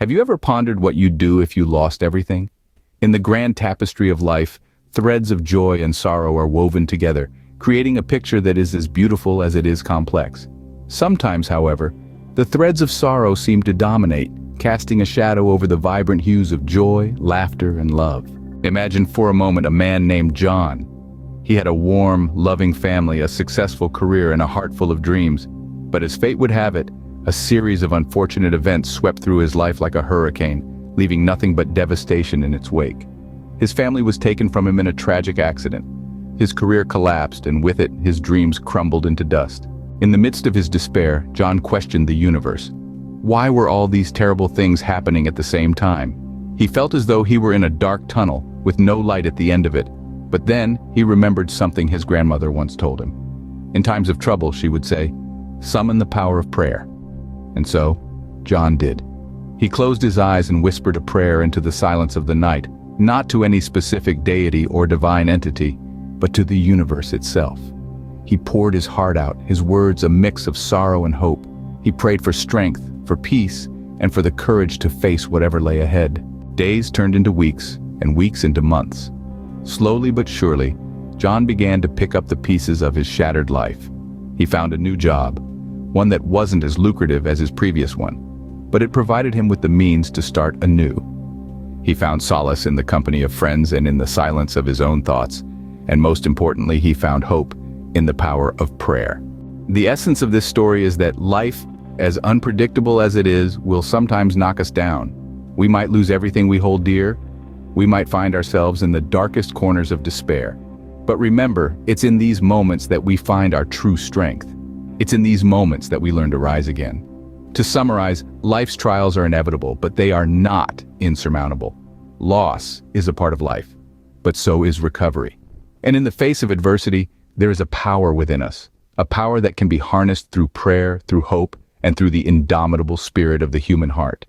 Have you ever pondered what you'd do if you lost everything? In the grand tapestry of life, threads of joy and sorrow are woven together, creating a picture that is as beautiful as it is complex. Sometimes, however, the threads of sorrow seem to dominate, casting a shadow over the vibrant hues of joy, laughter, and love. Imagine for a moment a man named John. He had a warm, loving family, a successful career, and a heart full of dreams. But as fate would have it, a series of unfortunate events swept through his life like a hurricane, leaving nothing but devastation in its wake. His family was taken from him in a tragic accident. His career collapsed, and with it, his dreams crumbled into dust. In the midst of his despair, John questioned the universe. Why were all these terrible things happening at the same time? He felt as though he were in a dark tunnel, with no light at the end of it. But then, he remembered something his grandmother once told him. In times of trouble, she would say, "Summon the power of prayer." And so, John did. He closed his eyes and whispered a prayer into the silence of the night, not to any specific deity or divine entity, but to the universe itself. He poured his heart out, his words a mix of sorrow and hope. He prayed for strength, for peace, and for the courage to face whatever lay ahead. Days turned into weeks, and weeks into months. Slowly but surely, John began to pick up the pieces of his shattered life. He found a new job, one that wasn't as lucrative as his previous one, but it provided him with the means to start anew. He found solace in the company of friends and in the silence of his own thoughts, and most importantly, he found hope in the power of prayer. The essence of this story is that life, as unpredictable as it is, will sometimes knock us down. We might lose everything we hold dear. We might find ourselves in the darkest corners of despair. But remember, it's in these moments that we find our true strength. It's in these moments that we learn to rise again. To summarize, life's trials are inevitable, but they are not insurmountable. Loss is a part of life, but so is recovery. And in the face of adversity, there is a power within us, a power that can be harnessed through prayer, through hope, and through the indomitable spirit of the human heart.